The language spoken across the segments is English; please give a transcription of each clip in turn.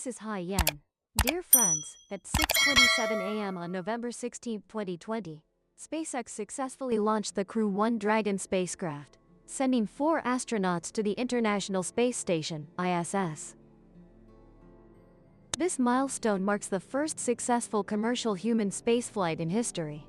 This is Hai Yan. Dear friends, at 6:27 a.m. on November 16, 2020, SpaceX successfully launched the Crew-1 Dragon spacecraft, sending 4 astronauts to the International Space Station, ISS. This milestone marks the first successful commercial human spaceflight in history.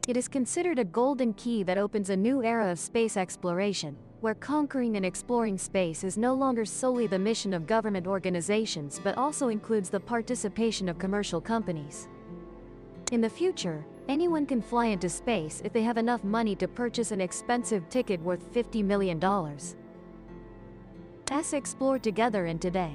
It is considered a golden key that opens a new era of space exploration, where conquering and exploring space is no longer solely the mission of government organizations but also includes the participation of commercial companies. In the future, anyone can fly into space if they have enough money to purchase an expensive ticket worth $50 million. Let's explore together in today.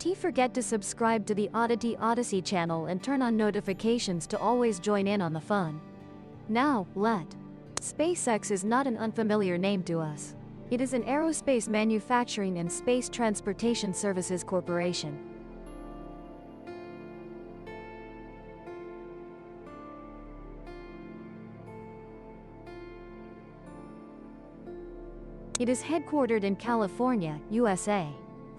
Don't forget to subscribe to the Odyssey channel and turn on notifications to always join in on the fun. Now, SpaceX is not an unfamiliar name to us. It is an aerospace manufacturing and space transportation services corporation. It is headquartered in California, USA.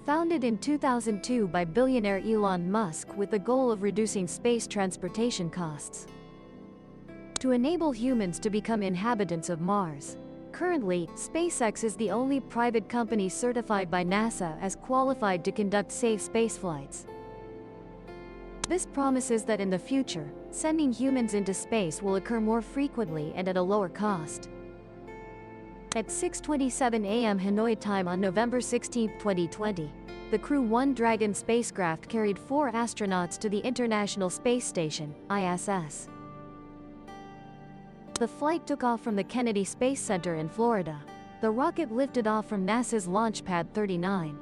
Founded in 2002 by billionaire Elon Musk with the goal of reducing space transportation costs to enable humans to become inhabitants of Mars. Currently, SpaceX is the only private company certified by NASA as qualified to conduct safe spaceflights. This promises that in the future, sending humans into space will occur more frequently and at a lower cost. At 6:27 a.m. Hanoi time on November 16, 2020, the Crew-1 Dragon spacecraft carried 4 astronauts to the International Space Station, ISS. The flight took off from the Kennedy Space Center in Florida. The rocket lifted off from NASA's Launch Pad 39.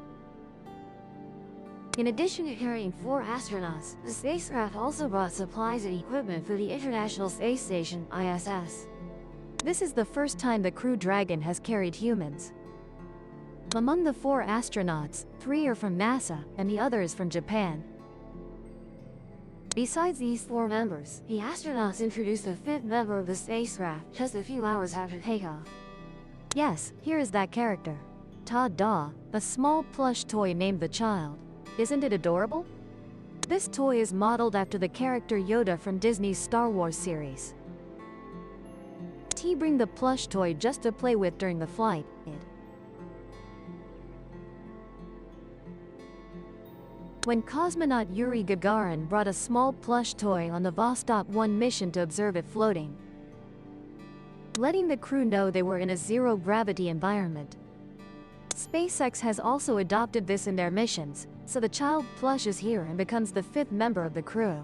In addition to carrying 4 astronauts, the spacecraft also brought supplies and equipment for the International Space Station, ISS. This is the first time the Crew Dragon has carried humans. Among the 4 astronauts, 3 are from NASA, and the other is from Japan. Besides these 4 members, the astronauts introduced a 5th member of the spacecraft just a few hours after takeoff. Yes, here is that character. Ta-da, a small plush toy named the Child. Isn't it adorable? This toy is modeled after the character Yoda from Disney's Star Wars series. Bring the plush toy just to play with during the flight. When cosmonaut Yuri Gagarin brought a small plush toy on the Vostok 1 mission to observe it floating, letting the crew know they were in a zero-gravity environment. SpaceX has also adopted this in their missions, so the Child plush is here and becomes the 5th member of the crew.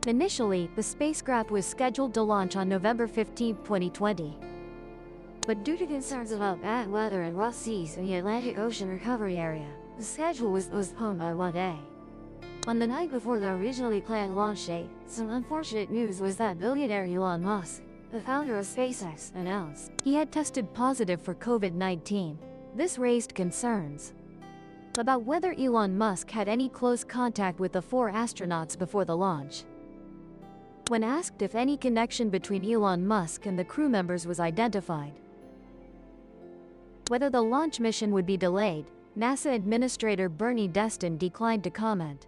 Initially, the spacecraft was scheduled to launch on November 15, 2020. But due to concerns about bad weather and rough seas in the Atlantic Ocean recovery area, the schedule was postponed by 1 day. On the night before the originally planned launch date, some unfortunate news was that billionaire Elon Musk, the founder of SpaceX, announced he had tested positive for COVID-19. This raised concerns about whether Elon Musk had any close contact with the 4 astronauts before the launch. When asked if any connection between Elon Musk and the crew members was identified, whether the launch mission would be delayed, NASA Administrator Bernie Destin declined to comment.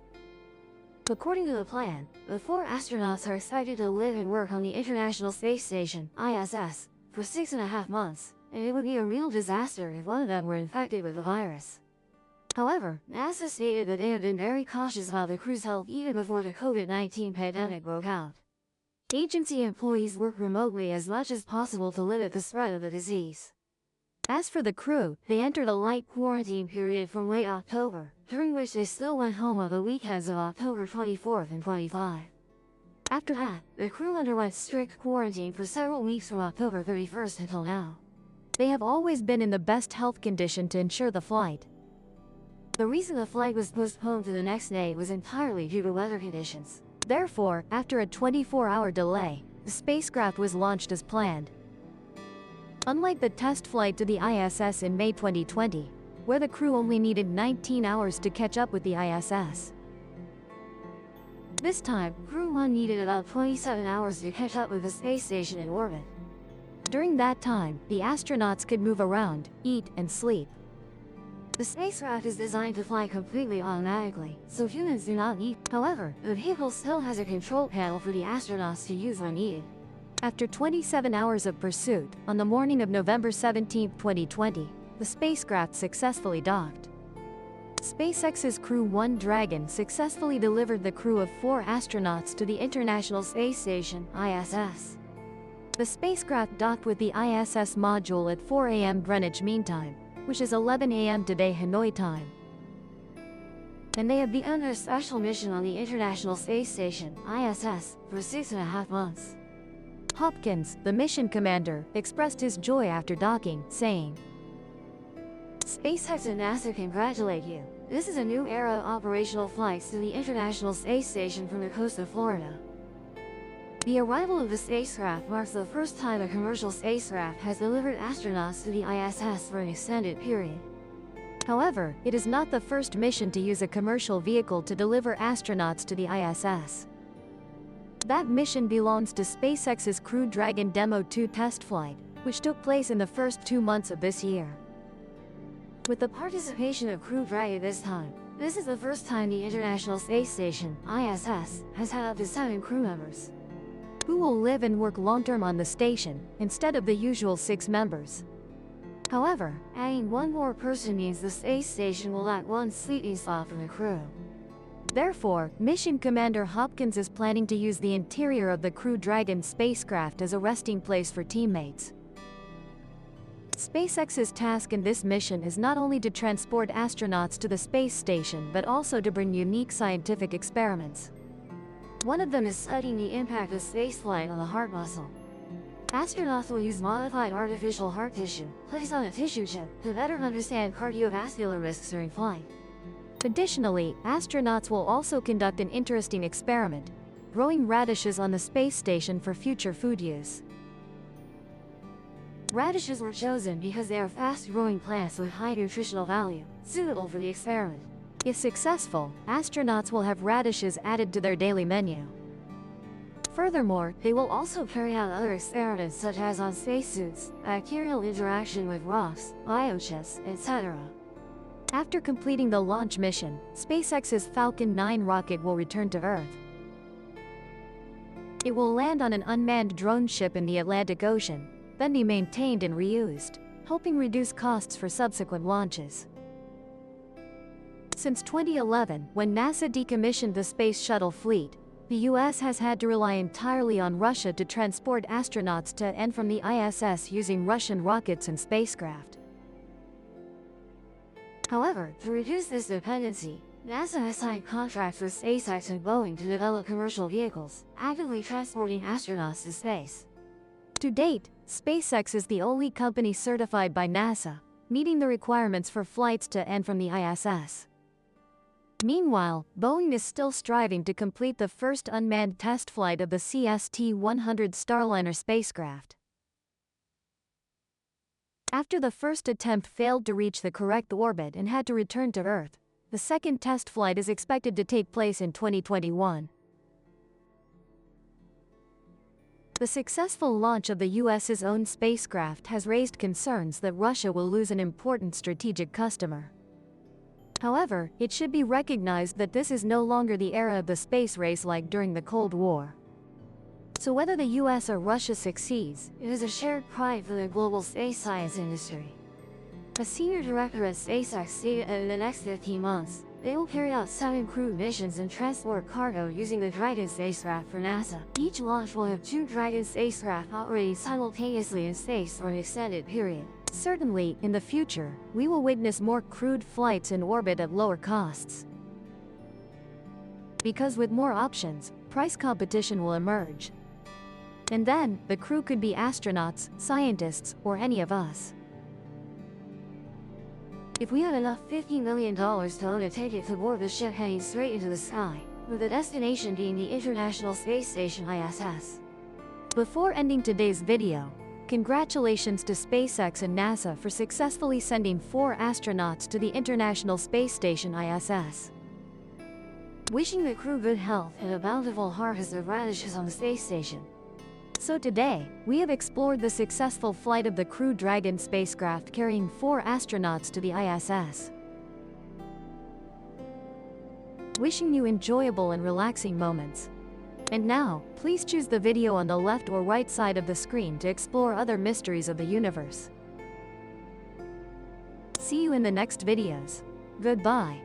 According to the plan, the 4 astronauts are expected to live and work on the International Space Station, ISS, for 6.5 months, and it would be a real disaster if one of them were infected with the virus. However, NASA stated that they had been very cautious about the crew's health even before the COVID-19 pandemic broke out. Agency employees work remotely as much as possible to limit the spread of the disease. As for the crew, they entered a light quarantine period from late October, during which they still went home on the weekends of October 24th and 25. After that, the crew underwent strict quarantine for several weeks from October 31st until now. They have always been in the best health condition to ensure the flight. The reason the flight was postponed to the next day was entirely due to weather conditions. Therefore, after a 24-hour delay, the spacecraft was launched as planned. Unlike the test flight to the ISS in May 2020, where the crew only needed 19 hours to catch up with the ISS, This time, Crew-1 needed about 27 hours to catch up with the space station in orbit. During that time, the astronauts could move around, eat, and sleep. The spacecraft is designed to fly completely automatically, so humans do not need. However, the vehicle still has a control panel for the astronauts to use when needed. After 27 hours of pursuit, on the morning of November 17, 2020, the spacecraft successfully docked. SpaceX's Crew-1 Dragon successfully delivered the crew of 4 astronauts to the International Space Station, ISS. The spacecraft docked with the ISS module at 4 a.m. Greenwich Mean Time, which is 11 a.m. today Hanoi time. And they have begun a special mission on the International Space Station, ISS, for 6.5 months. Hopkins, the mission commander, expressed his joy after docking, saying, "SpaceX and NASA congratulate you. This is a new era of operational flights to the International Space Station from the coast of Florida." The arrival of the spacecraft marks the first time a commercial spacecraft has delivered astronauts to the ISS for an extended period. However, it is not the first mission to use a commercial vehicle to deliver astronauts to the ISS. That mission belongs to SpaceX's Crew Dragon Demo 2 test flight, which took place in the first 2 months of this year. With the participation of Crew Dragon this time, this is the first time the International Space Station, ISS, has had up to 7 crew members, who will live and work long-term on the station, instead of the usual 6 members. However, adding one more person means the space station will lack one sleeping slot for the crew. Therefore, Mission Commander Hopkins is planning to use the interior of the Crew Dragon spacecraft as a resting place for teammates. SpaceX's task in this mission is not only to transport astronauts to the space station but also to bring unique scientific experiments. One of them is studying the impact of spaceflight on the heart muscle. Astronauts will use modified artificial heart tissue, placed on a tissue chip, to better understand cardiovascular risks during flight. Additionally, astronauts will also conduct an interesting experiment, growing radishes on the space station for future food use. Radishes were chosen because they are fast-growing plants with high nutritional value, suitable for the experiment. If successful, astronauts will have radishes added to their daily menu. Furthermore, they will also carry out other experiments such as on spacesuits, bacterial interaction with rocks, biochips, etc. After completing the launch mission, SpaceX's Falcon 9 rocket will return to Earth. It will land on an unmanned drone ship in the Atlantic Ocean, then be maintained and reused, helping reduce costs for subsequent launches. Since 2011, when NASA decommissioned the Space Shuttle fleet, the US has had to rely entirely on Russia to transport astronauts to and from the ISS using Russian rockets and spacecraft. However, to reduce this dependency, NASA has signed contracts with SpaceX and Boeing to develop commercial vehicles, actively transporting astronauts to space. To date, SpaceX is the only company certified by NASA, meeting the requirements for flights to and from the ISS. Meanwhile, Boeing is still striving to complete the first unmanned test flight of the CST-100 Starliner spacecraft. After the first attempt failed to reach the correct orbit and had to return to Earth, the second test flight is expected to take place in 2021. The successful launch of the US's own spacecraft has raised concerns that Russia will lose an important strategic customer. However, it should be recognized that this is no longer the era of the space race like during the Cold War. So whether the US or Russia succeeds, it is a shared pride for the global space science industry. A senior director at SpaceX stated that in the next 15 months, they will carry out 7 crewed missions and transport cargo using the Dragon spacecraft for NASA. Each launch will have 2 Dragon spacecraft operating simultaneously in space for an extended period. Certainly, in the future, we will witness more crewed flights in orbit at lower costs. Because with more options, price competition will emerge. And then, the crew could be astronauts, scientists, or any of us. If we had enough $50 million to own a ticket to board the ship heading straight into the sky, with the destination being the International Space Station ISS. Before ending today's video, congratulations to SpaceX and NASA for successfully sending 4 astronauts to the International Space Station ISS. Wishing the crew good health and a bountiful harvest of radishes on the space station. So today, we have explored the successful flight of the Crew-Dragon spacecraft carrying 4 astronauts to the ISS. Wishing you enjoyable and relaxing moments. And now, please choose the video on the left or right side of the screen to explore other mysteries of the universe. See you in the next videos. Goodbye.